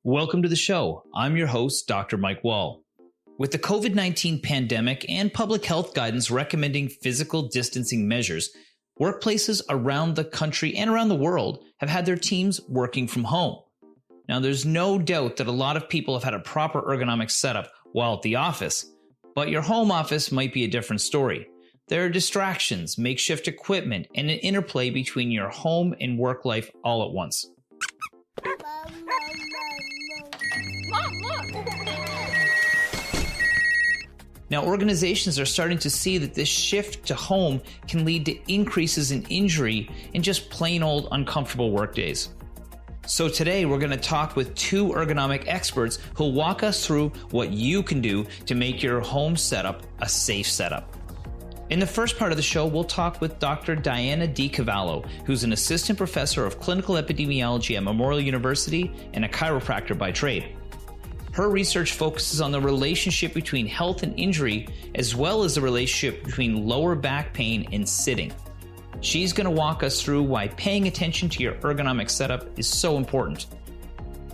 Welcome to the show. I'm your host, Dr. Mike Wall. With the COVID-19 pandemic and public health guidance recommending physical distancing measures, workplaces around the country and around the world have had their teams working from home. Now, there's no doubt that a lot of people have had a proper ergonomic setup while at the office, but your home office might be a different story. There are distractions, makeshift equipment, and an interplay between your home and work life all at once. Now, organizations are starting to see that this shift to home can lead to increases in injury and just plain old uncomfortable work days. So today we're going to talk with two ergonomic experts who'll walk us through what you can do to make your home setup a safe setup. In the first part of the show, we'll talk with Dr. Diana DeCarvalho, who's an assistant professor of clinical epidemiology at Memorial University and a chiropractor by trade. Her research focuses on the relationship between health and injury, as well as the relationship between lower back pain and sitting. She's going to walk us through why paying attention to your ergonomic setup is so important.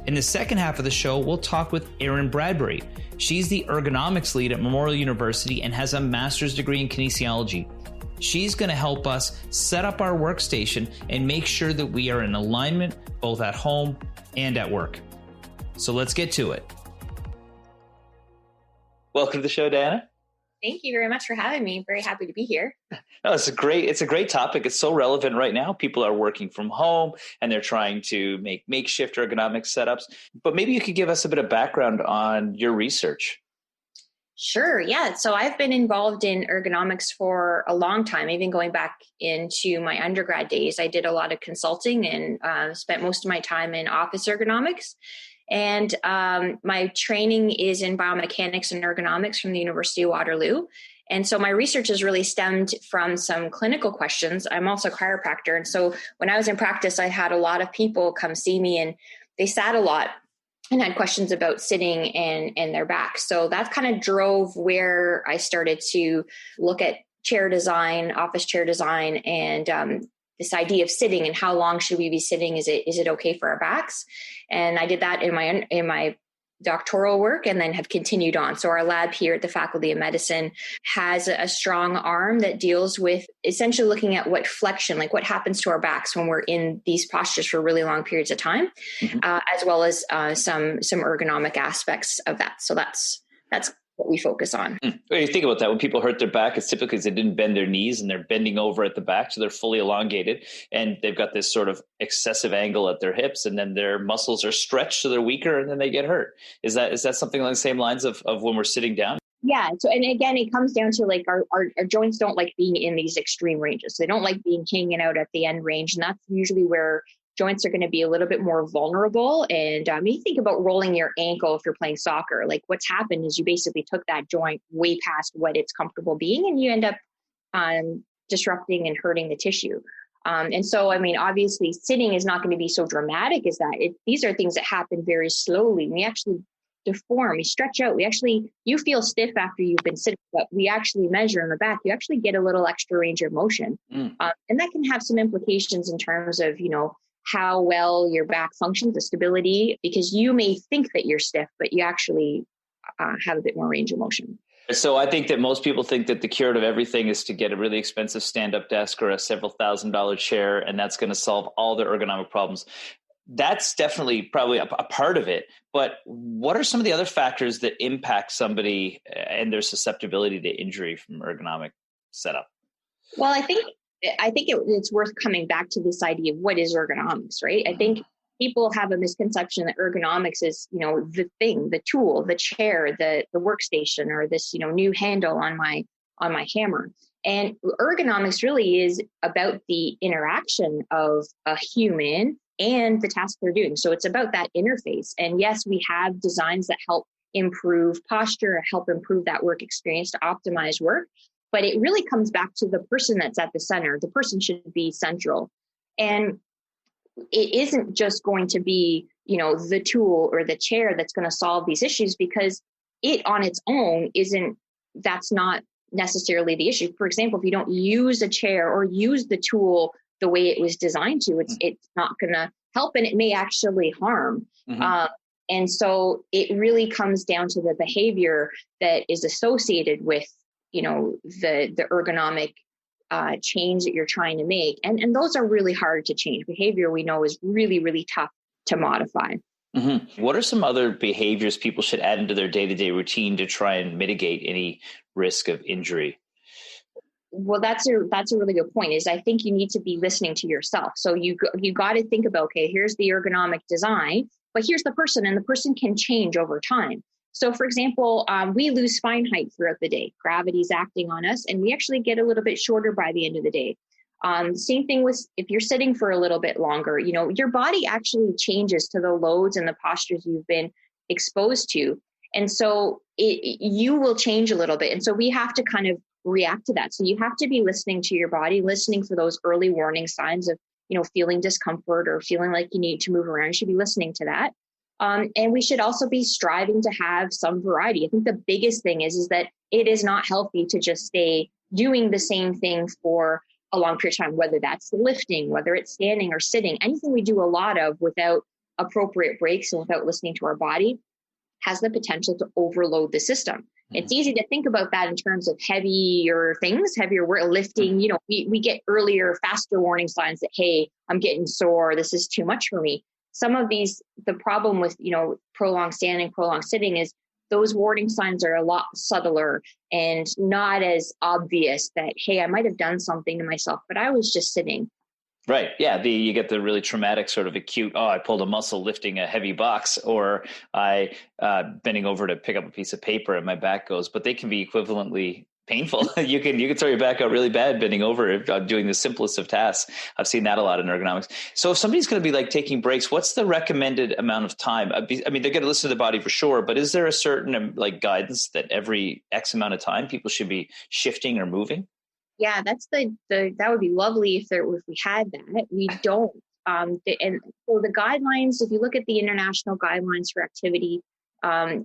In the second half of the show, we'll talk with Erin Bradbury. She's the ergonomics lead at Memorial University and has a master's degree in kinesiology. She's going to help us set up our workstation and make sure that we are in alignment both at home and at work. So let's get to it. Welcome to the show, Diana. Thank you very much for having me. Very happy to be here. No, it's a great topic. It's so relevant right now. People are working from home and they're trying to make makeshift ergonomic setups. But maybe you could give us a bit of background on your research. Sure. Yeah. So I've been involved in ergonomics for a long time, even going back into my undergrad days. I did a lot of consulting and spent most of my time in office ergonomics. And my training is in biomechanics and ergonomics from the University of Waterloo. And so my research has really stemmed from some clinical questions. I'm also a chiropractor. And so when I was in practice, I had a lot of people come see me and they sat a lot and had questions about sitting and their back. So that kind of drove where I started to look at chair design, office chair design, and this idea of sitting and how long should we be sitting? Is it okay for our backs? And I did that in my doctoral work and then have continued on. So our lab here at the Faculty of Medicine has a strong arm that deals with essentially looking at what flexion, like what happens to our backs when we're in these postures for really long periods of time, as well as some ergonomic aspects of that. So that's what we focus on. When you think about that, when people hurt their back, it's typically because they didn't bend their knees and they're bending over at the back. So they're fully elongated and they've got this sort of excessive angle at their hips, and then their muscles are stretched so they're weaker and then they get hurt. Is that something along the same lines of when we're sitting down? Yeah. So, and again, it comes down to like our joints don't like being in these extreme ranges. They don't like being hanging out at the end range. And that's usually where joints are going to be a little bit more vulnerable. And you think about rolling your ankle if you're playing soccer, like what's happened is you basically took that joint way past what it's comfortable being, and you end up disrupting and hurting the tissue. And so, I mean, obviously sitting is not going to be so dramatic as that. These are things that happen very slowly. We actually deform, we stretch out. You feel stiff after you've been sitting, but we actually measure in the back, you actually get a little extra range of motion. And that can have some implications in terms of, how well your back functions, the stability, because you may think that you're stiff, but you actually have a bit more range of motion. So I think that most people think that the cure to everything is to get a really expensive stand-up desk or a several $1,000 chair, and that's going to solve all their ergonomic problems. That's definitely probably a part of it. But what are some of the other factors that impact somebody and their susceptibility to injury from ergonomic setup? Well, I think it's worth coming back to this idea of what is ergonomics, right? I think people have a misconception that ergonomics is, the thing, the tool, the chair, the workstation, or this, new handle on my hammer. And ergonomics really is about the interaction of a human and the task they're doing. So it's about that interface. And yes, we have designs that help improve posture, help improve that work experience to optimize work. But it really comes back to the person that's at the center. The person should be central. And it isn't just going to be, the tool or the chair that's going to solve these issues, because it on its own that's not necessarily the issue. For example, if you don't use a chair or use the tool the way it was designed to, it's not going to help, and it may actually harm. And so it really comes down to the behavior that is associated with, the ergonomic change that you're trying to make. And those are really hard to change. Behavior, we know, is really, really tough to modify. Mm-hmm. What are some other behaviors people should add into their day-to-day routine to try and mitigate any risk of injury? Well, that's a really good point. Is I think you need to be listening to yourself. So you got to think about, okay, here's the ergonomic design, but here's the person, and the person can change over time. So, for example, we lose spine height throughout the day. Gravity's acting on us, and we actually get a little bit shorter by the end of the day. Same thing with if you're sitting for a little bit longer. Your body actually changes to the loads and the postures you've been exposed to, and so you will change a little bit. And so we have to kind of react to that. So you have to be listening to your body, listening for those early warning signs of, feeling discomfort or feeling like you need to move around. You should be listening to that. And we should also be striving to have some variety. I think the biggest thing is that it is not healthy to just stay doing the same thing for a long period of time, whether that's lifting, whether it's standing or sitting. Anything we do a lot of without appropriate breaks and without listening to our body has the potential to overload the system. It's easy to think about that in terms of heavier things, heavier work, lifting. We get earlier, faster warning signs that, hey, I'm getting sore. This is too much for me. Some of these, the problem with, prolonged standing, prolonged sitting is those warning signs are a lot subtler and not as obvious that, hey, I might have done something to myself, but I was just sitting. Right. Yeah. You get the really traumatic sort of acute, I pulled a muscle lifting a heavy box, or I bending over to pick up a piece of paper and my back goes, but they can be equivalently painful. You can throw your back out really bad bending over doing the simplest of tasks. I've seen that a lot in ergonomics. So if somebody's going to be taking breaks, what's the recommended amount of time? I mean, they're going to listen to the body for sure, but is there a certain guidance that every X amount of time people should be shifting or moving? Yeah, that's that would be lovely if we had that. We don't. And so the guidelines, if you look at the international guidelines for activity,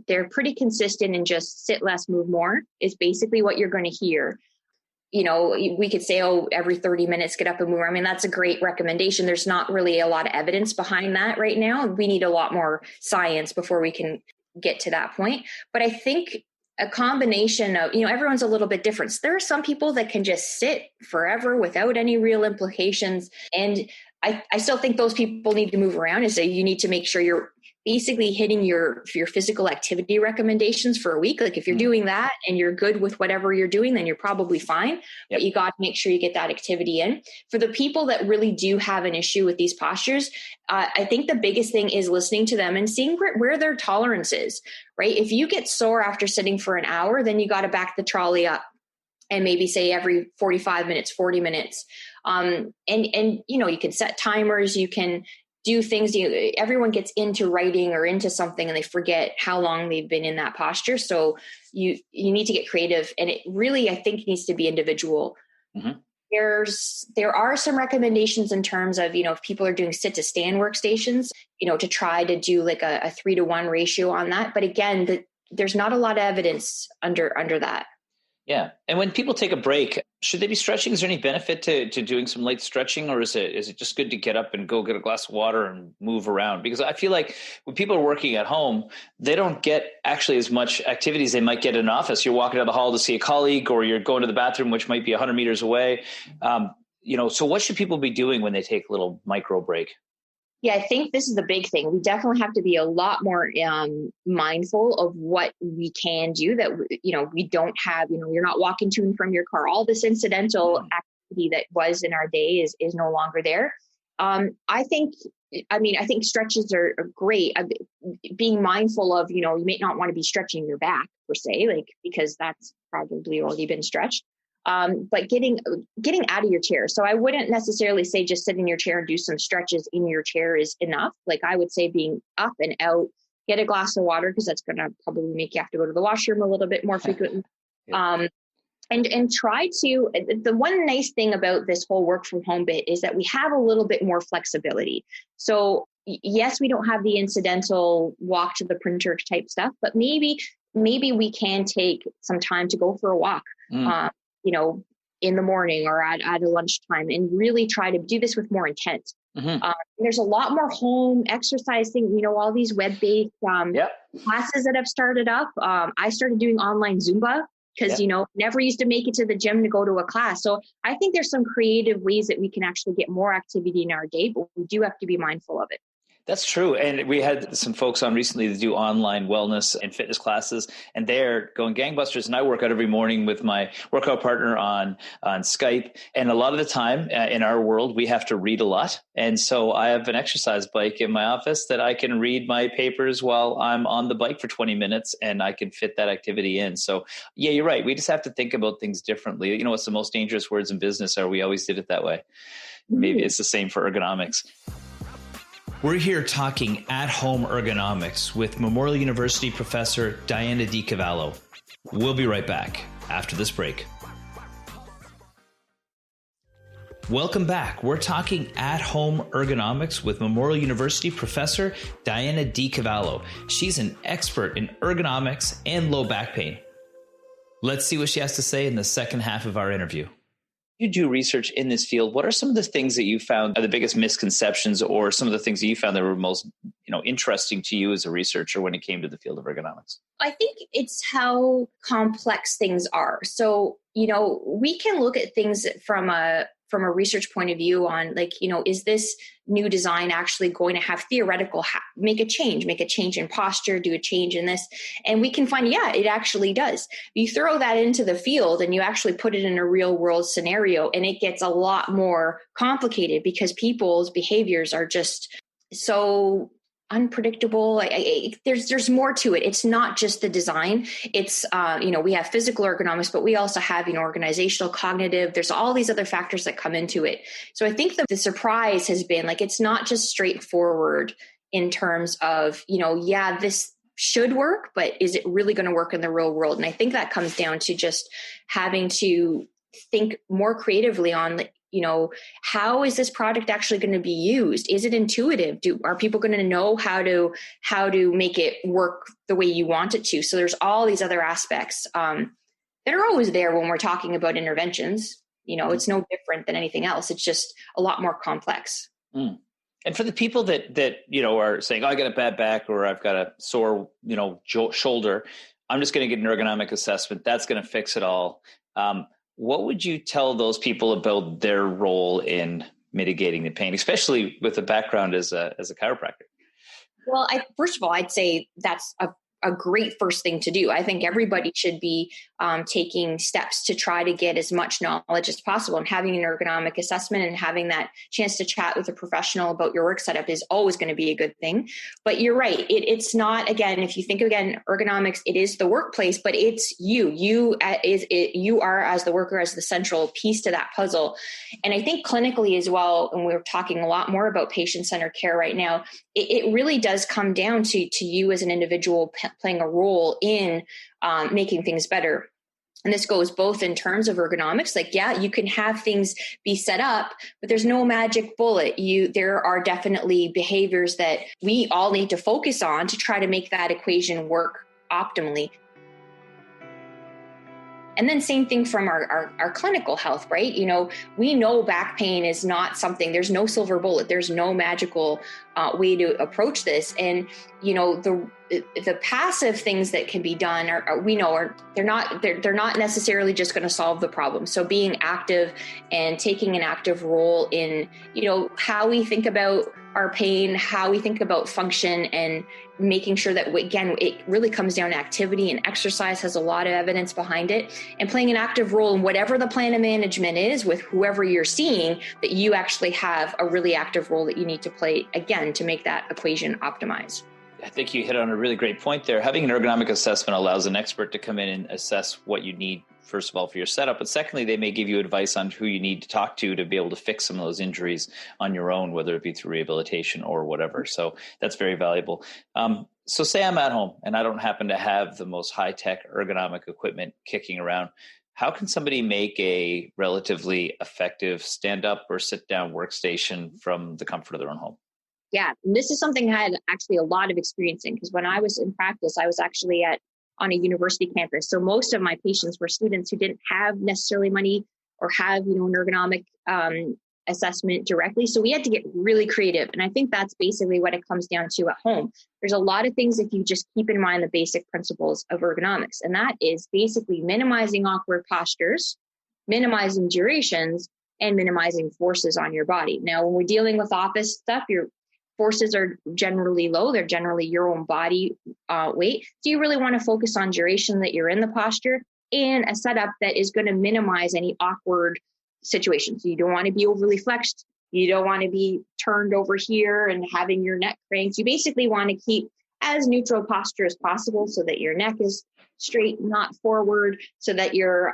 they're pretty consistent in just sit less, move more is basically what you're going to hear. We could say, every 30 minutes, get up and move. I mean, that's a great recommendation. There's not really a lot of evidence behind that right now. We need a lot more science before we can get to that point. But I think a combination of, everyone's a little bit different. So there are some people that can just sit forever without any real implications. And I still think those people need to move around. And so you need to make sure you're basically hitting your physical activity recommendations for a week. Like if you're doing that and you're good with whatever you're doing, then you're probably fine. Yep. But you got to make sure you get that activity in. For the people that really do have an issue with these postures, I think the biggest thing is listening to them and seeing where their tolerance is, right? If you get sore after sitting for an hour, then you got to back the trolley up and maybe say every 45 minutes, 40 minutes. And you can set timers, you can do things. Everyone gets into writing or into something and they forget how long they've been in that posture. So you need to get creative, and it really, I think, needs to be individual. Mm-hmm. There are some recommendations in terms of, if people are doing sit to stand workstations, to try to do like a 3-to-1 ratio on that. But again, there's not a lot of evidence under that. Yeah. And when people take a break, should they be stretching? Is there any benefit to doing some light stretching, or is it just good to get up and go get a glass of water and move around? Because I feel like when people are working at home, they don't get actually as much activity as they might get in an office. You're walking down the hall to see a colleague, or you're going to the bathroom, which might be 100 meters away. So what should people be doing when they take a little micro break? Yeah, I think this is the big thing. We definitely have to be a lot more mindful of what we can do that, we don't have, you're not walking to and from your car. All this incidental activity that was in our day is no longer there. I think stretches are great. Being mindful of, you may not want to be stretching your back per se, because that's probably already been stretched. But getting out of your chair. So I wouldn't necessarily say just sit in your chair and do some stretches in your chair is enough. I would say being up and out, get a glass of water, because that's going to probably make you have to go to the washroom a little bit more frequently. Yeah. And try to, the one nice thing about this whole work from home bit is that we have a little bit more flexibility. So yes, we don't have the incidental walk to the printer type stuff, but maybe we can take some time to go for a walk. In the morning or at a lunchtime, and really try to do this with more intent. There's a lot more home exercising, all these web-based classes that have started up. I started doing online Zumba because, never used to make it to the gym to go to a class. So I think there's some creative ways that we can actually get more activity in our day, but we do have to be mindful of it. That's true. And we had some folks on recently that do online wellness and fitness classes, and they're going gangbusters. And I work out every morning with my workout partner on Skype. And a lot of the time in our world, we have to read a lot. And so I have an exercise bike in my office that I can read my papers while I'm on the bike for 20 minutes, and I can fit that activity in. So yeah, you're right. We just have to think about things differently. What's the most dangerous words in business are we always did it that way. Maybe it's the same for ergonomics. We're here talking at-home ergonomics with Memorial University professor Diana DeCarvalho. We'll be right back after this break. Welcome back. We're talking at-home ergonomics with Memorial University professor Diana DeCarvalho. She's an expert in ergonomics and low back pain. Let's see what she has to say in the second half of our interview. You do research in this field. What are some of the things that you found are the biggest misconceptions, or some of the things that you found that were most, interesting to you as a researcher when it came to the field of ergonomics? I think it's how complex things are. So, we can look at things from a research point of view on is this new design actually going to have theoretical, make a change in posture, do a change in this. And we can find, it actually does. You throw that into the field and you actually put it in a real world scenario, and it gets a lot more complicated because people's behaviors are just so unpredictable. There's more to it. It's not just the design. It's, we have physical ergonomics, but we also have, organizational, cognitive. There's all these other factors that come into it. So I think that the surprise has been it's not just straightforward in terms of, this should work, but is it really going to work in the real world? And I think that comes down to just having to think more creatively on how is this product actually going to be used? Is it intuitive? Are people going to know how to make it work the way you want it to? So there's all these other aspects that are always there when we're talking about interventions. It's no different than anything else. It's just a lot more complex. And for the people that are saying, I got a bad back, or I've got a sore, shoulder, I'm just going to get an ergonomic assessment. That's going to fix it all. What would you tell those people about their role in mitigating the pain, especially with a background as a chiropractor? Well, first of all, I'd say that's a great first thing to do. I think everybody should be taking steps to try to get as much knowledge as possible, and having an ergonomic assessment and having that chance to chat with a professional about your work setup is always going to be a good thing. But you're right. It's not, again, if you think again, ergonomics, it is the workplace, but it's you. You are, as the worker, as the central piece to that puzzle. And I think clinically as well, and we're talking a lot more about patient-centered care right now, it really does come down to you as an individual playing a role in making things better. And this goes both in terms of ergonomics, you can have things be set up, but there's no magic bullet. There are definitely behaviors that we all need to focus on to try to make that equation work optimally. And then same thing from our clinical health, right? We know back pain is not something, there's no silver bullet. There's no magical way to approach this. And, the passive things that can be done they're not necessarily just going to solve the problem. So being active and taking an active role in, how we think about our pain, how we think about function, and making sure that, again, it really comes down to activity, and exercise has a lot of evidence behind it, and playing an active role in whatever the plan of management is with whoever you're seeing, that you actually have a really active role that you need to play, again, to make that equation optimize. I think you hit on a really great point there. Having an ergonomic assessment allows an expert to come in and assess what you need, first of all, for your setup. But secondly, they may give you advice on who you need to talk to be able to fix some of those injuries on your own, whether it be through rehabilitation or whatever. So that's very valuable. So say I'm at home and I don't happen to have the most high-tech ergonomic equipment kicking around. How can somebody make a relatively effective stand-up or sit-down workstation from the comfort of their own home? Yeah, and this is something I had actually a lot of experience in, because when I was in practice, I was actually on a university campus. So most of my patients were students who didn't have necessarily money or have, an ergonomic assessment directly. So we had to get really creative. And I think that's basically what it comes down to at home. There's a lot of things if you just keep in mind the basic principles of ergonomics. And that is basically minimizing awkward postures, minimizing durations, and minimizing forces on your body. Now, when we're dealing with office stuff, your forces are generally low. They're generally your own body weight. So you really want to focus on duration that you're in the posture and a setup that is going to minimize any awkward situations. So you don't want to be overly flexed. You don't want to be turned over here and having your neck cranked. You basically want to keep as neutral posture as possible so that your neck is straight, not forward, so that you're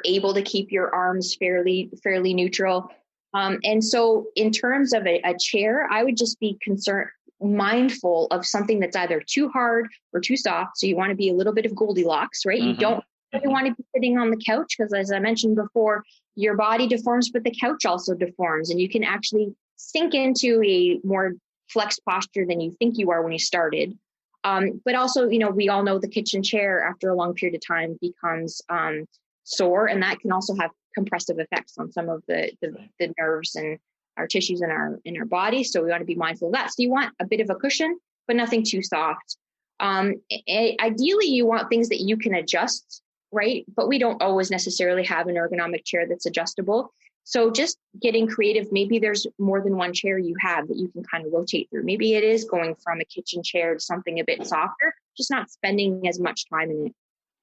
able to keep your arms fairly neutral. And so in terms of a chair, I would just be mindful of something that's either too hard or too soft. So you want to be a little bit of Goldilocks, right? You don't really want to be sitting on the couch because, as I mentioned before, your body deforms, but the couch also deforms, and you can actually sink into a more flexed posture than you think you are when you started. But also, we all know the kitchen chair after a long period of time becomes sore, and that can also have compressive effects on some of the nerves and our tissues in our body. So we want to be mindful of that. So you want a bit of a cushion, but nothing too soft. Ideally, you want things that you can adjust, right? But we don't always necessarily have an ergonomic chair that's adjustable. So just getting creative, maybe there's more than one chair you have that you can kind of rotate through. Maybe it is going from a kitchen chair to something a bit softer, just not spending as much time in it.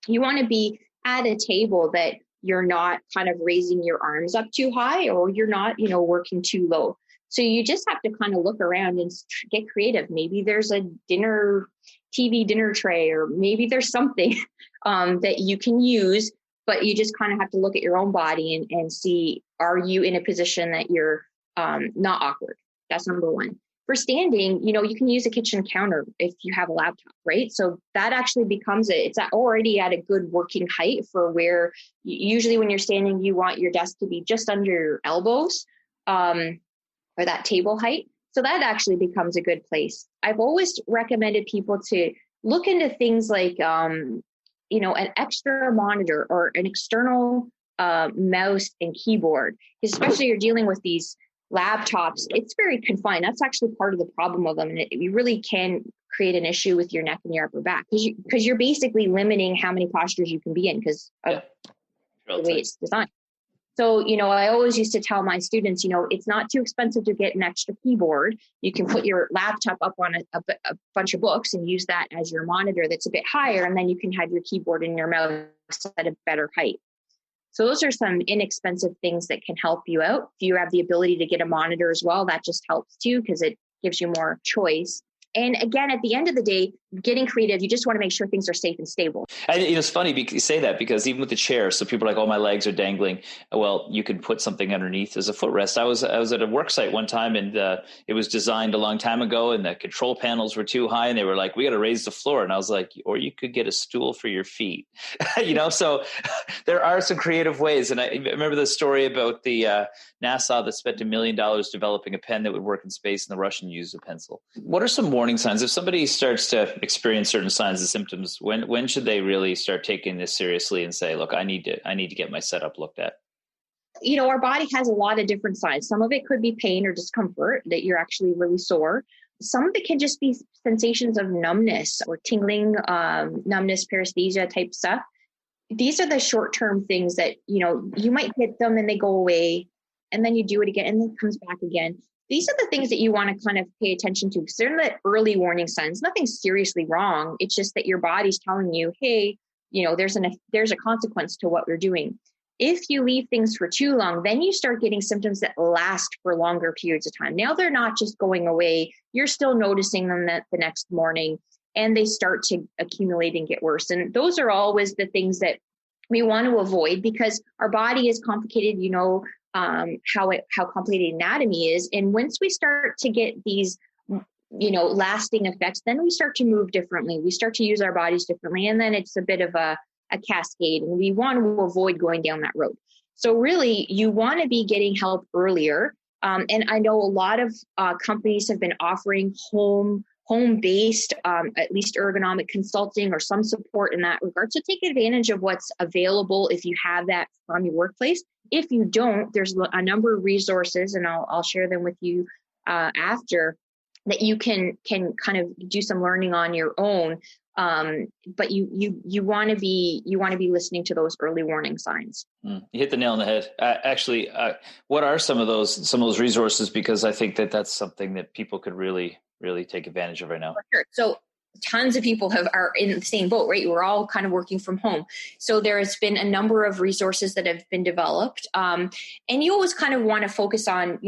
You want to be at a table that you're not kind of raising your arms up too high, or you're not, working too low. So you just have to kind of look around and get creative. Maybe there's a TV dinner tray, or maybe there's something that you can use, but you just kind of have to look at your own body and see, are you in a position that you're not awkward? That's number one. For standing, you can use a kitchen counter if you have a laptop, right? So that actually becomes it's already at a good working height for where usually when you're standing, you want your desk to be just under your elbows or that table height. So that actually becomes a good place. I've always recommended people to look into things like, an extra monitor or an external mouse and keyboard, especially you're dealing with these laptops. It's very confined. That's actually part of the problem of them. And you really can create an issue with your neck and your upper back because you're basically limiting how many postures you can be in because of the way it's designed. So, I always used to tell my students, it's not too expensive to get an extra keyboard. You can put your laptop up on a bunch of books and use that as your monitor that's a bit higher. And then you can have your keyboard and your mouse at a better height. So those are some inexpensive things that can help you out. If you have the ability to get a monitor as well, that just helps too, because it gives you more choice. And again, at the end of the day, getting creative, you just want to make sure things are safe and stable. And it's funny you say that because even with the chair, so people are like, oh, my legs are dangling. Well, you can put something underneath as a footrest. I was at a work site one time and it was designed a long time ago and the control panels were too high and they were like, we got to raise the floor. And I was like, or you could get a stool for your feet, so there are some creative ways. And I remember the story about the NASA that spent $1 million developing a pen that would work in space and the Russian used a pencil. What are some warning signs? If somebody starts to experience certain signs and symptoms, when should they really start taking this seriously and say, look, I need to get my setup looked at? Our body has a lot of different signs. Some of it could be pain or discomfort, that you're actually really sore. Some of it can just be sensations of numbness or tingling, numbness, paresthesia type stuff. These are the short-term things that, you might hit them and they go away and then you do it again and then it comes back again. These are the things that you want to kind of pay attention to because they're the early warning signs. Nothing's seriously wrong. It's just that your body's telling you, hey, there's a consequence to what we're doing. If you leave things for too long, then you start getting symptoms that last for longer periods of time. Now they're not just going away. You're still noticing them the next morning and they start to accumulate and get worse. And those are always the things that we want to avoid because our body is complicated, how complicated anatomy is. And once we start to get these, lasting effects, then we start to move differently. We start to use our bodies differently. And then it's a bit of a cascade and we want to avoid going down that road. So really you want to be getting help earlier. And I know a lot of companies have been offering home-based, at least ergonomic consulting or some support in that regard. So take advantage of what's available if you have that from your workplace. If you don't, there's a number of resources, and I'll share them with you after, that you can kind of do some learning on your own. But you want to be listening to those early warning signs. You hit the nail on the head. Actually, what are some of those resources? Because I think that's something that people could really take advantage of right now. Sure. So tons of people are in the same boat, right? We're all kind of working from home. So there has been a number of resources that have been developed. And you always kind of want to focus on,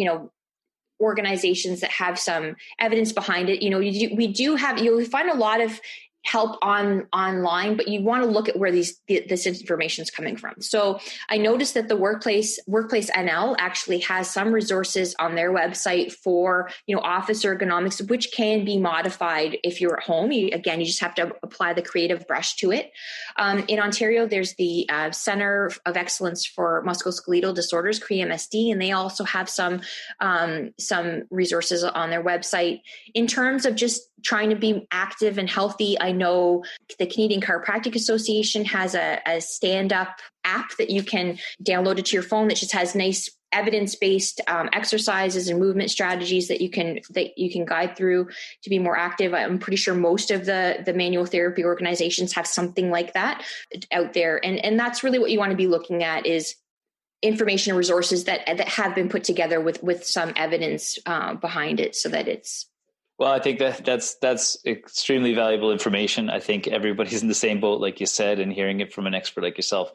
organizations that have some evidence behind it. You'll find a lot of help online, but you want to look at where this information is coming from. So I noticed that the Workplace NL actually has some resources on their website for, office ergonomics, which can be modified if you're at home. You just have to apply the creative brush to it. In Ontario, there's the Center of Excellence for Musculoskeletal Disorders, CREMSD, and they also have some resources on their website. In terms of just trying to be active and healthy, I know the Canadian Chiropractic Association has a stand-up app that you can download it to your phone that just has nice evidence-based exercises and movement strategies that you can guide through to be more active. I'm pretty sure most of the manual therapy organizations have something like that out there. And that's really what you want to be looking at, is information and resources that have been put together with some evidence behind it, so that it's... Well, I think that's extremely valuable information. I think everybody's in the same boat, like you said, and hearing it from an expert like yourself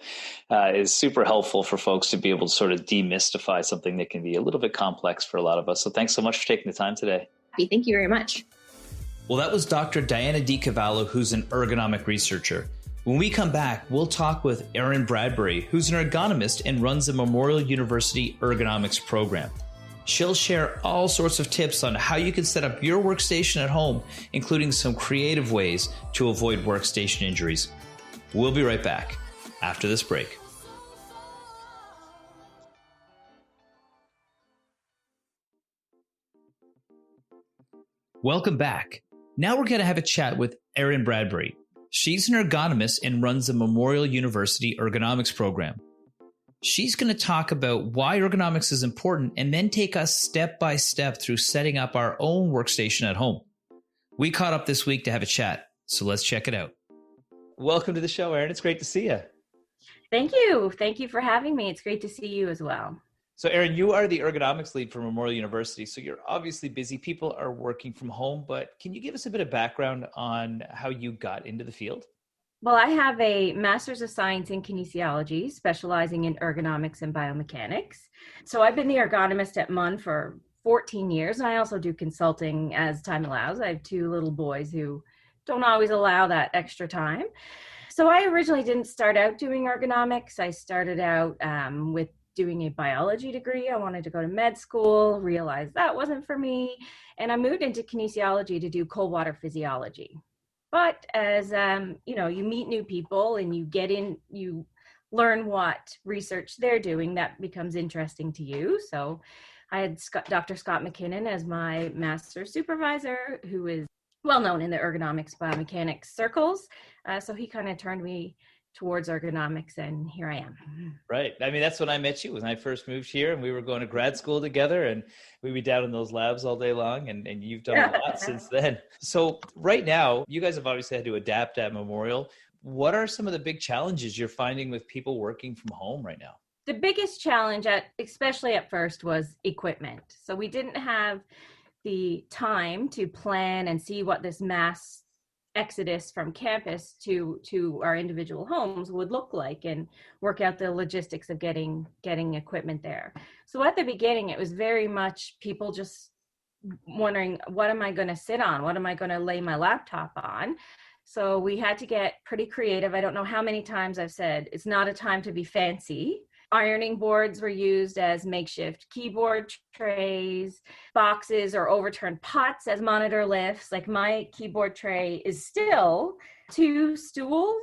is super helpful for folks to be able to sort of demystify something that can be a little bit complex for a lot of us. So thanks so much for taking the time today. Thank you very much. Well, that was Dr. Diana DeCarvalho, who's an ergonomic researcher. When we come back, we'll talk with Erin Bradbury, who's an ergonomist and runs the Memorial University Ergonomics program. She'll share all sorts of tips on how you can set up your workstation at home, including some creative ways to avoid workstation injuries. We'll be right back after this break. Welcome back. Now we're going to have a chat with Erin Bradbury. She's an ergonomist and runs the Memorial University Ergonomics program. She's going to talk about why ergonomics is important and then take us step by step through setting up our own workstation at home. We caught up this week to have a chat, so let's check it out. Welcome to the show, Erin. It's great to see you. Thank you. Thank you for having me. It's great to see you as well. So, Erin, you are the ergonomics lead for Memorial University, so you're obviously busy. People are working from home, but can you give us a bit of background on how you got into the field? Well, I have a Master's of Science in Kinesiology, specializing in ergonomics and biomechanics. So I've been the ergonomist at MUN for 14 years, and I also do consulting as time allows. I have 2 little boys who don't always allow that extra time. So I originally didn't start out doing ergonomics. I started out with doing a biology degree. I wanted to go to med school, realized that wasn't for me, and I moved into kinesiology to do cold water physiology. But as, you meet new people and you learn what research they're doing, that becomes interesting to you. So I had Dr. Scott McKinnon as my master supervisor, who is well known in the ergonomics biomechanics circles. So he kind of turned me towards ergonomics, and here I am. Right. I mean, that's when I met you, when I first moved here, and we were going to grad school together, and we'd be down in those labs all day long, and you've done a lot since then. So right now, you guys have obviously had to adapt at Memorial. What are some of the big challenges you're finding with people working from home right now? The biggest challenge, especially at first, was equipment. So we didn't have the time to plan and see what this mass exodus from campus to our individual homes would look like, and work out the logistics of getting equipment there. So at the beginning, it was very much people just wondering, what am I going to sit on? What am I going to lay my laptop on? So we had to get pretty creative. I don't know how many times I've said, it's not a time to be fancy. Ironing boards were used as makeshift keyboard trays, boxes or overturned pots as monitor lifts. Like my keyboard tray is still 2 stools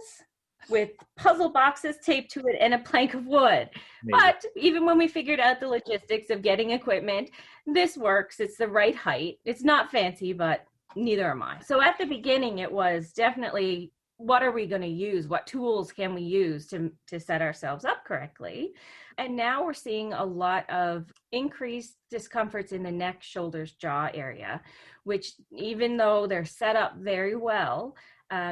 with puzzle boxes taped to it and a plank of wood. Amazing. But even when we figured out the logistics of getting equipment, this works. It's the right height. It's not fancy, but neither am I. So at the beginning, it was definitely what are we going to use? What tools can we use to set ourselves up correctly? And now we're seeing a lot of increased discomforts in the neck, shoulders, jaw area, which even though they're set up very well,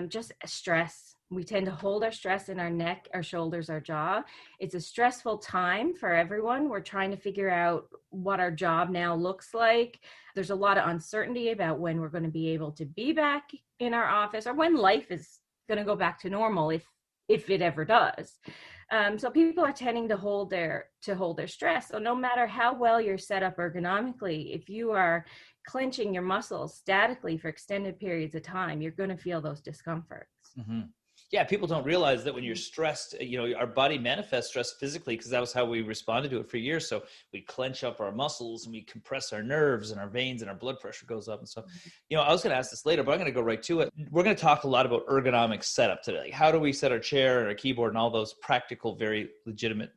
just stress. We tend to hold our stress in our neck, our shoulders, our jaw. It's a stressful time for everyone. We're trying to figure out what our job now looks like. There's a lot of uncertainty about when we're going to be able to be back in our office, or when life is going to go back to normal, if it ever does. So people are tending to hold their stress. So no matter how well you're set up ergonomically, if you are clenching your muscles statically for extended periods of time, you're going to feel those discomforts. Mm-hmm. Yeah, people don't realize that when you're stressed, our body manifests stress physically, because that was how we responded to it for years. So we clench up our muscles and we compress our nerves and our veins, and our blood pressure goes up and stuff. I was going to ask this later, but I'm going to go right to it. We're going to talk a lot about ergonomic setup today. Like, how do we set our chair and our keyboard and all those practical, very legitimate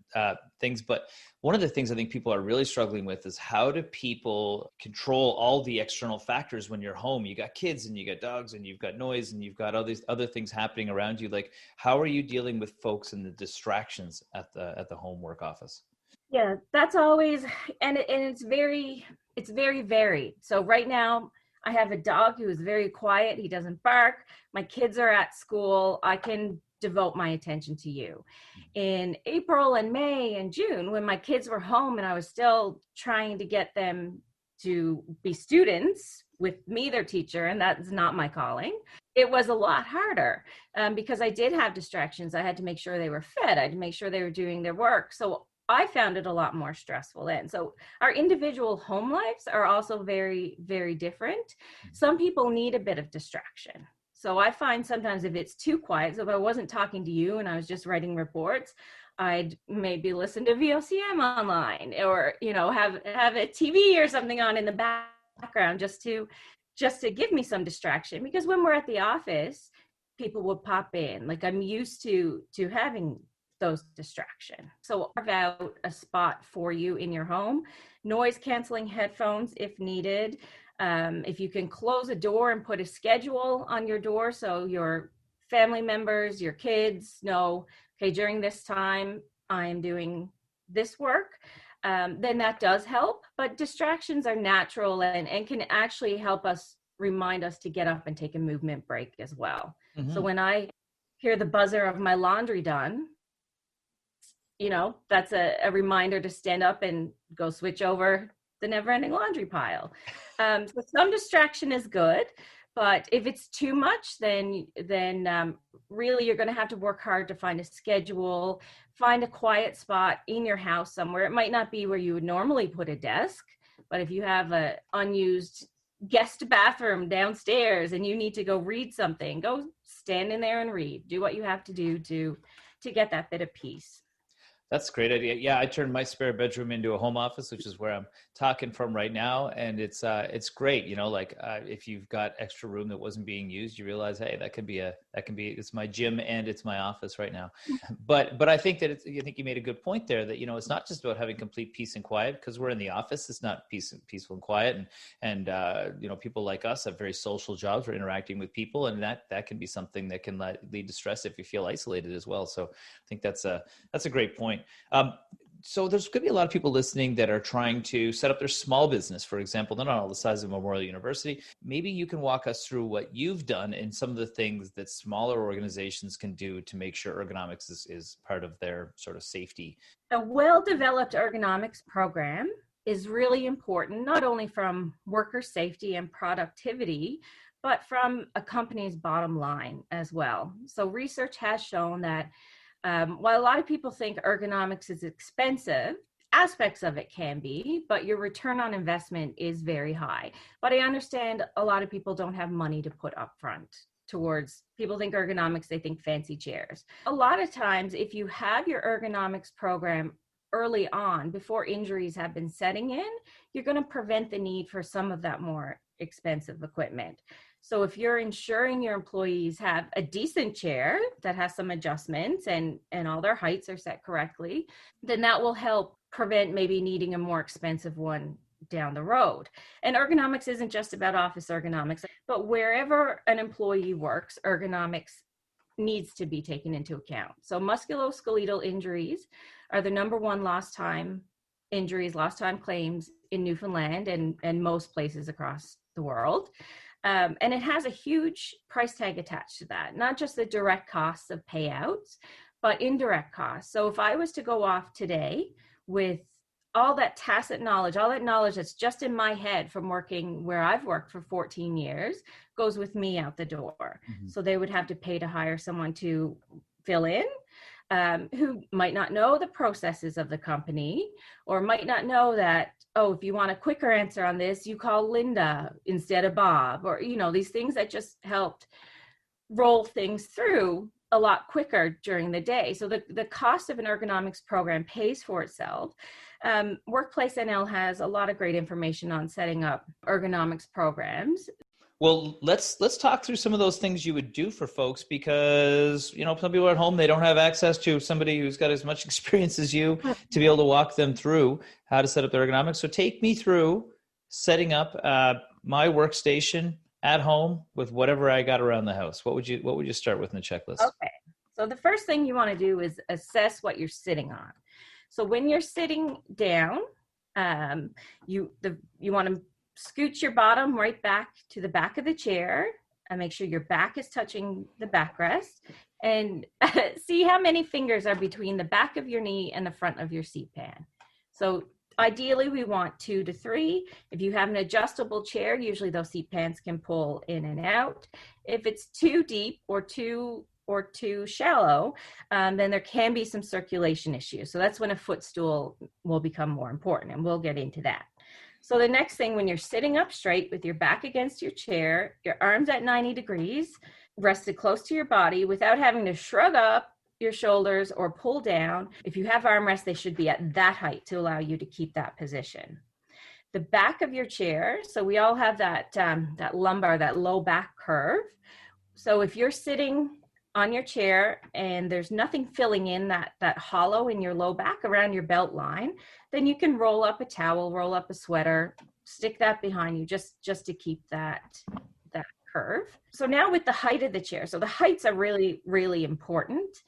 things. But one of the things I think people are really struggling with is, how do people control all the external factors when you're home? You got kids and you got dogs and you've got noise and you've got all these other things happening around you. Like, how are you dealing with folks and the distractions at the home work office? Yeah, that's always, and it's very varied. So right now I have a dog who is very quiet. He doesn't bark. My kids are at school. I can devote my attention to you. In April and May and June, when my kids were home and I was still trying to get them to be students with me, their teacher, and that's not my calling, it was a lot harder because I did have distractions. I had to make sure they were fed. I had to make sure they were doing their work. So I found it a lot more stressful then. So our individual home lives are also very, very different. Some people need a bit of distraction. So I find sometimes if it's too quiet, so if I wasn't talking to you and I was just writing reports, I'd maybe listen to VOCM online, or, have a TV or something on in the background just to give me some distraction. Because when we're at the office, people will pop in. Like, I'm used to having those distractions. So carve out a spot for you in your home, noise canceling headphones if needed. If you can close a door and put a schedule on your door so your family members, your kids know, okay, during this time I'm doing this work, then that does help. But distractions are natural and can actually help us, remind us to get up and take a movement break as well. Mm-hmm. So when I hear the buzzer of my laundry done, that's a reminder to stand up and go switch over the never-ending laundry pile. So some distraction is good, but if it's too much, then really you're going to have to work hard to find a schedule, find a quiet spot in your house somewhere. It might not be where you would normally put a desk, but if you have an unused guest bathroom downstairs and you need to go read something, go stand in there and read. Do what you have to do to get that bit of peace. That's a great idea. Yeah, I turned my spare bedroom into a home office, which is where I'm talking from right now. And it's great. If you've got extra room that wasn't being used, you realize, hey, it's my gym and it's my office right now. But I think that I think you made a good point there that, it's not just about having complete peace and quiet, because we're in the office. It's not peaceful and quiet. And people like us have very social jobs. We're interacting with people, and that can be something that can lead to stress if you feel isolated as well. So I think that's a great point. So there's going to be a lot of people listening that are trying to set up their small business, for example. They're not all the size of Memorial University. Maybe you can walk us through what you've done and some of the things that smaller organizations can do to make sure ergonomics is part of their sort of safety. A well-developed ergonomics program is really important, not only from worker safety and productivity, but from a company's bottom line as well. So research has shown that while a lot of people think ergonomics is expensive, aspects of it can be, but your return on investment is very high. But I understand a lot of people don't have money to put up front towards, people think ergonomics, they think fancy chairs. A lot of times, if you have your ergonomics program early on, before injuries have been setting in, you're going to prevent the need for some of that more expensive equipment. So if you're ensuring your employees have a decent chair that has some adjustments and all their heights are set correctly, then that will help prevent maybe needing a more expensive one down the road. And ergonomics isn't just about office ergonomics, but wherever an employee works, ergonomics needs to be taken into account. So musculoskeletal injuries are the number one lost time injuries, lost time claims in Newfoundland and most places across the world. And it has a huge price tag attached to that, not just the direct costs of payouts, but indirect costs. So if I was to go off today with all that tacit knowledge, all that knowledge that's just in my head from working where I've worked for 14 years, goes with me out the door. Mm-hmm. So they would have to pay to hire someone to fill in, who might not know the processes of the company, or might not know that, oh, if you want a quicker answer on this, you call Linda instead of Bob, or, you know, these things that just helped roll things through a lot quicker during the day. So the cost of an ergonomics program pays for itself. Workplace NL has a lot of great information on setting up ergonomics programs. Well, let's talk through some of those things you would do for folks, because, you know, some people at home, they don't have access to somebody who's got as much experience as you to be able to walk them through how to set up their ergonomics. So take me through setting up my workstation at home with whatever I got around the house. What would you start with in the checklist? Okay. So the first thing you want to do is assess what you're sitting on. So when you're sitting down, you want to scoot your bottom right back to the back of the chair and make sure your back is touching the backrest, and see how many fingers are between the back of your knee and the front of your seat pan. So ideally we want 2 to 3. If you have an adjustable chair, usually those seat pans can pull in and out. If it's too deep or too shallow, then there can be some circulation issues. So that's when a footstool will become more important, and we'll get into that. So the next thing, when you're sitting up straight with your back against your chair, your arms at 90 degrees, rested close to your body without having to shrug up your shoulders or pull down. If you have armrests, they should be at that height to allow you to keep that position. The back of your chair, so we all have that lumbar, that low back curve. So if you're sitting on your chair and there's nothing filling in that hollow in your low back around your belt line, then you can roll up a towel, roll up a sweater, stick that behind you just to keep that curve. So now with the height of the chair, so the heights are really, really important.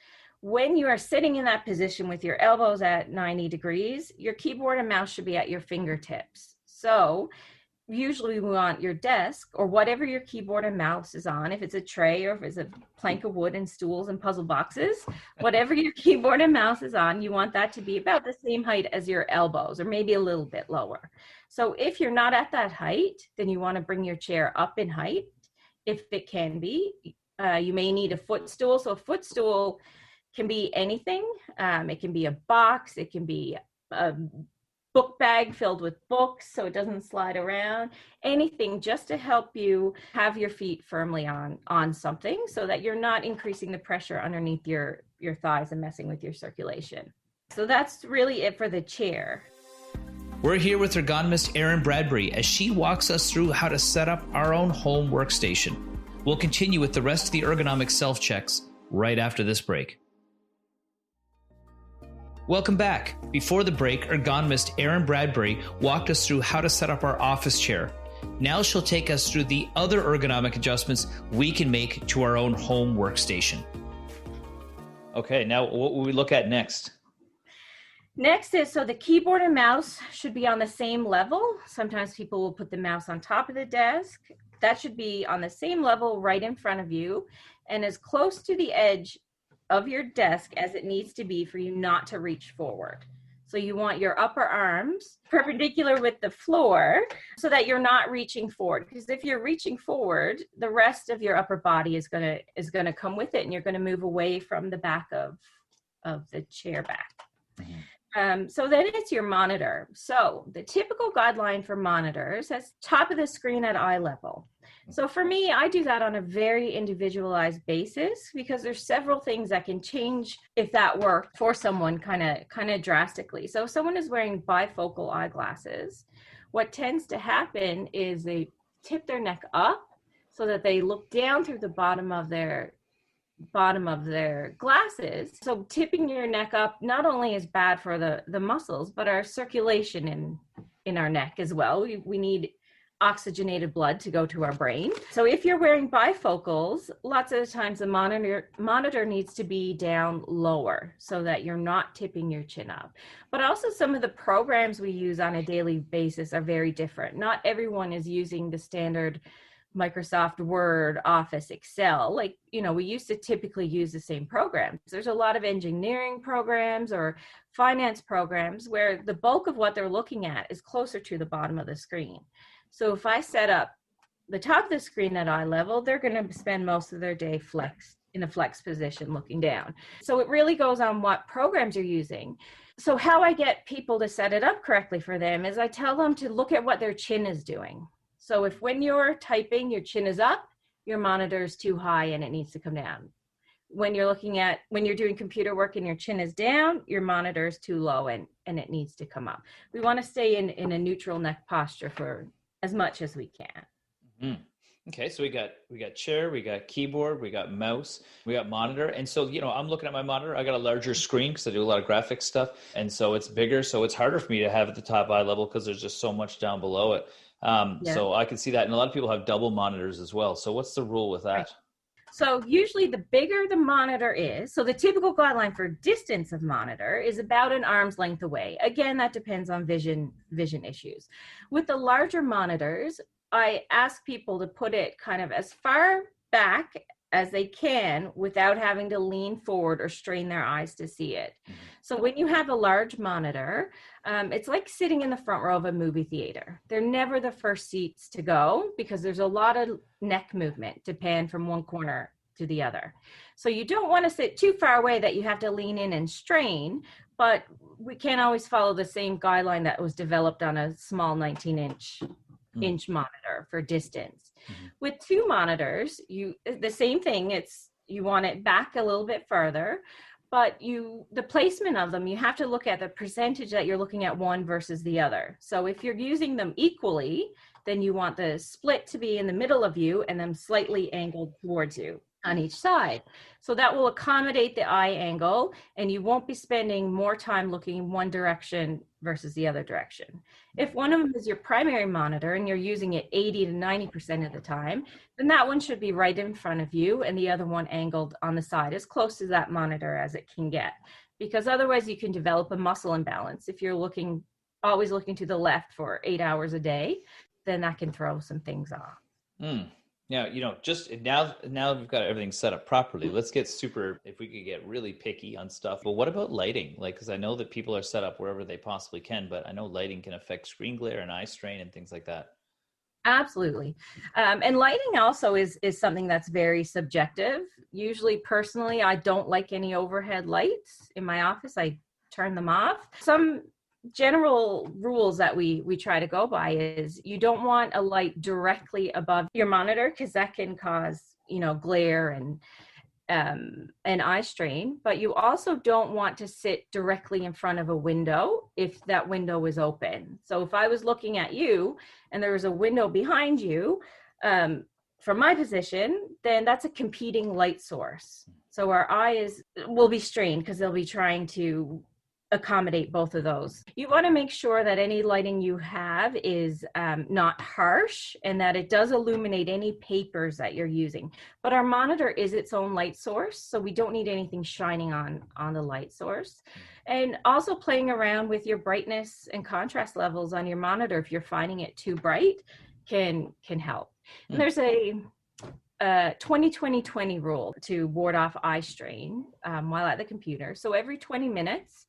When you are sitting in that position with your elbows at 90 degrees, your keyboard and mouse should be at your fingertips. So usually we want your desk, or whatever your keyboard and mouse is on, if it's a tray or if it's a plank of wood and stools and puzzle boxes, whatever your keyboard and mouse is on, you want that to be about the same height as your elbows, or maybe a little bit lower. So if you're not at that height, then you want to bring your chair up in height, if it can be. You may need a footstool. So a footstool can be anything. It can be a box, it can be a book bag filled with books so it doesn't slide around, anything just to help you have your feet firmly on something so that you're not increasing the pressure underneath your thighs and messing with your circulation. So that's really it for the chair. We're here with ergonomist Erin Bradbury as she walks us through how to set up our own home workstation. We'll continue with the rest of the ergonomic self-checks right after this break. Welcome back. Before the break, ergonomist Erin Bradbury walked us through how to set up our office chair. Now she'll take us through the other ergonomic adjustments we can make to our own home workstation. Okay, now what will we look at next? Next is, so the keyboard and mouse should be on the same level. Sometimes people will put the mouse on top of the desk. That should be on the same level right in front of you and as close to the edge of your desk as it needs to be for you not to reach forward. So you want your upper arms perpendicular with the floor so that you're not reaching forward. Because if you're reaching forward, the rest of your upper body is gonna come with it, and you're gonna move away from the back of the chair back. Mm-hmm. So then it's your monitor. So the typical guideline for monitors is top of the screen at eye level. So for me, I do that on a very individualized basis because there's several things that can change if that worked for someone kind of drastically. So if someone is wearing bifocal eyeglasses, what tends to happen is they tip their neck up so that they look down through the bottom of their glasses. So tipping your neck up not only is bad for the muscles, but our circulation in our neck as well. We need oxygenated blood to go to our brain. So if you're wearing bifocals, lots of the times the monitor needs to be down lower so that you're not tipping your chin up. But also some of the programs we use on a daily basis are very different. Not everyone is using the standard Microsoft Word, Office, Excel. Like, we used to typically use the same programs. There's a lot of engineering programs or finance programs where the bulk of what they're looking at is closer to the bottom of the screen. So if I set up the top of the screen at eye level, they're going to spend most of their day in a flex position looking down. So it really goes on what programs you're using. So how I get people to set it up correctly for them is I tell them to look at what their chin is doing. So if when you're typing, your chin is up, your monitor is too high and it needs to come down. When you're doing computer work and your chin is down, your monitor is too low and it needs to come up. We want to stay in a neutral neck posture for as much as we can. Mm-hmm. Okay, so we got chair, we got keyboard, we got mouse, we got monitor. And so, I'm looking at my monitor. I got a larger screen because I do a lot of graphics stuff. And so it's bigger. So it's harder for me to have at the top eye level because there's just so much down below it. So I can see that. And a lot of people have double monitors as well. So what's the rule with that? Right. So usually the bigger the monitor is, so the typical guideline for distance of monitor is about an arm's length away. Again, that depends on vision issues. With the larger monitors, I ask people to put it kind of as far back as they can without having to lean forward or strain their eyes to see it. So when you have a large monitor, it's like sitting in the front row of a movie theater. They're never the first seats to go because there's a lot of neck movement to pan from one corner to the other. So you don't want to sit too far away that you have to lean in and strain, but we can't always follow the same guideline that was developed on a small 19-inch monitor for distance. Mm-hmm. With two monitors, the same thing, you want it back a little bit further, but the placement of them, you have to look at the percentage that you're looking at one versus the other. So if you're using them equally, then you want the split to be in the middle of you and then slightly angled towards you on each side. So that will accommodate the eye angle and you won't be spending more time looking in one direction versus the other direction. If one of them is your primary monitor and you're using it 80 to 90% of the time, then that one should be right in front of you and the other one angled on the side as close to that monitor as it can get. Because otherwise you can develop a muscle imbalance. If you're always looking to the left for 8 hours a day, then that can throw some things off. Now, just now we've got everything set up properly. Let's get if we could get really picky on stuff. But what about lighting? Because I know that people are set up wherever they possibly can, but I know lighting can affect screen glare and eye strain and things like that. Absolutely. And lighting also is something that's very subjective. Usually, personally, I don't like any overhead lights in my office. I turn them off. Some general rules that we try to go by is you don't want a light directly above your monitor because that can cause glare and eye strain, but you also don't want to sit directly in front of a window if that window is open. So if I was looking at you and there was a window behind you from my position, then that's a competing light source. So our eyes will be strained because they'll be trying to accommodate both of those. You want to make sure that any lighting you have is not harsh and that it does illuminate any papers that you're using. But our monitor is its own light source, so we don't need anything shining on the light source. And also playing around with your brightness and contrast levels on your monitor if you're finding it too bright can help. And there's a 20-20-20 rule to ward off eye strain while at the computer. So every 20 minutes,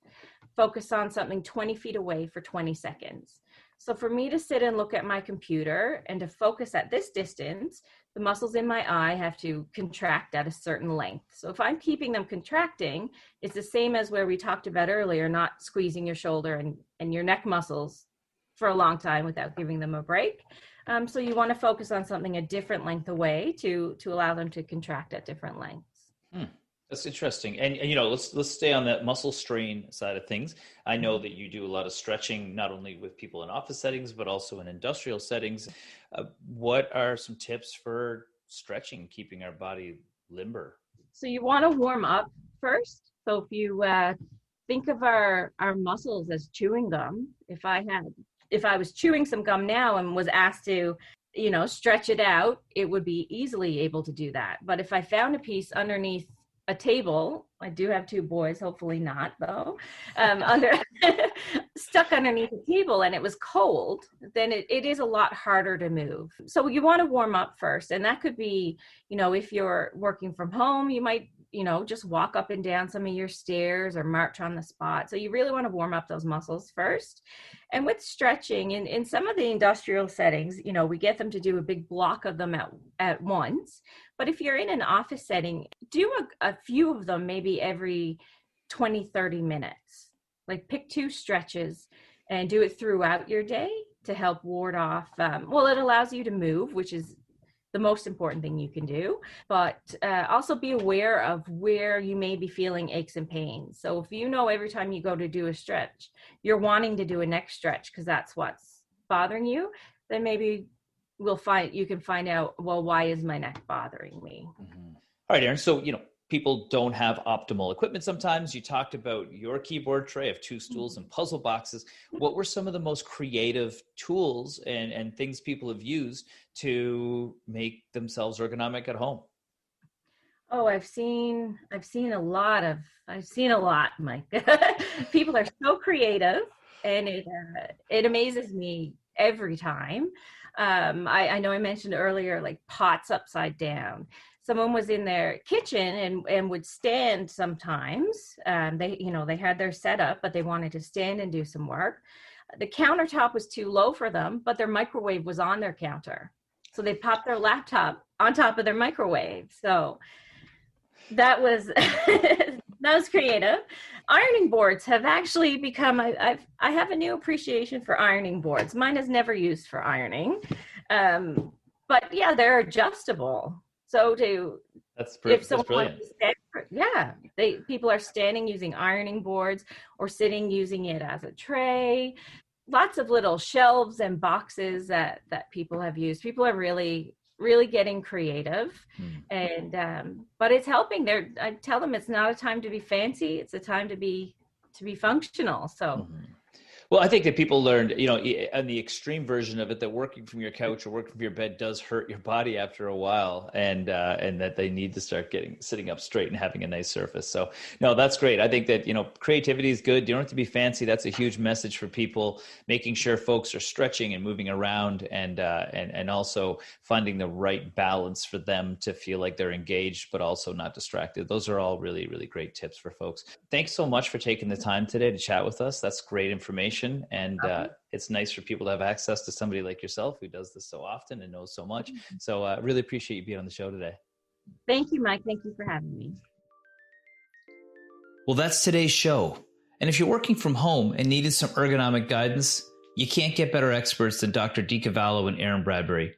focus on something 20 feet away for 20 seconds. So for me to sit and look at my computer and to focus at this distance, the muscles in my eye have to contract at a certain length. So if I'm keeping them contracting, it's the same as where we talked about earlier, not squeezing your shoulder and your neck muscles for a long time without giving them a break. So you want to focus on something a different length away to allow them to contract at different lengths. That's interesting. And let's stay on that muscle strain side of things. I know that you do a lot of stretching, not only with people in office settings, but also in industrial settings. What are some tips for stretching, keeping our body limber? So you want to warm up first. So if you think of our muscles as chewing gum, if I had if I was chewing some gum now and was asked to, stretch it out, it would be easily able to do that. But if I found a piece underneath a table, I do have 2 boys, hopefully not though, stuck underneath a table and it was cold, then it is a lot harder to move. So you want to warm up first. And that could be, if you're working from home, you might, just walk up and down some of your stairs or march on the spot. So you really want to warm up those muscles first. And with stretching, in some of the industrial settings, we get them to do a big block of them at once. But if you're in an office setting, do a few of them maybe every 20, 30 minutes. Like pick 2 stretches and do it throughout your day to help ward off. It allows you to move, which is the most important thing you can do, but also be aware of where you may be feeling aches and pains. So if every time you go to do a stretch, you're wanting to do a neck stretch because that's what's bothering you, then maybe you can find out, well, why is my neck bothering me? Mm-hmm. All right, Erin. So, people don't have optimal equipment sometimes. You talked about your keyboard tray of 2 stools and puzzle boxes. What were some of the most creative tools and things people have used to make themselves ergonomic at home? Oh, I've seen a lot, Mike. People are so creative, and it amazes me every time. I know I mentioned earlier, like pots upside down. Someone was in their kitchen and would stand sometimes. They had their setup, but they wanted to stand and do some work. The countertop was too low for them, but their microwave was on their counter. So they popped their laptop on top of their microwave. So that was that was creative. Ironing boards have actually become, I have a new appreciation for ironing boards. Mine is never used for ironing. But yeah, they're adjustable. So that's brilliant. People are standing using ironing boards or sitting using it as a tray. Lots of little shelves and boxes that people have used. People are really, really getting creative, and but it's helping. I tell them it's not a time to be fancy; it's a time to be functional. So. Mm-hmm. Well, I think that people learned, on the extreme version of it, that working from your couch or working from your bed does hurt your body after a while, and that they need to start sitting up straight and having a nice surface. So, no, that's great. I think that, creativity is good. You don't have to be fancy. That's a huge message for people, making sure folks are stretching and moving around, and also finding the right balance for them to feel like they're engaged, but also not distracted. Those are all really, really great tips for folks. Thanks so much for taking the time today to chat with us. That's great information. And it's nice for people to have access to somebody like yourself who does this so often and knows so much. So I really appreciate you being on the show today. Thank you, Mike. Thank you for having me. Well, that's today's show. And if you're working from home and needed some ergonomic guidance, you can't get better experts than Dr. DeCarvalho and Erin Bradbury.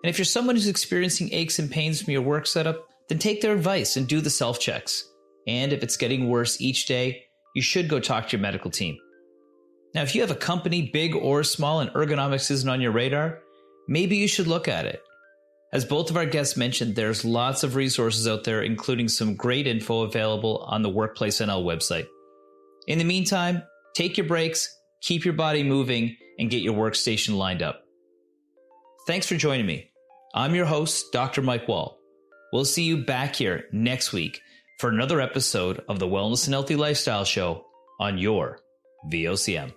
And if you're someone who's experiencing aches and pains from your work setup, then take their advice and do the self-checks. And if it's getting worse each day, you should go talk to your medical team. Now, if you have a company, big or small, and ergonomics isn't on your radar, maybe you should look at it. As both of our guests mentioned, there's lots of resources out there, including some great info available on the Workplace NL website. In the meantime, take your breaks, keep your body moving, and get your workstation lined up. Thanks for joining me. I'm your host, Dr. Mike Wall. We'll see you back here next week for another episode of the Wellness and Healthy Lifestyle Show on your VOCM.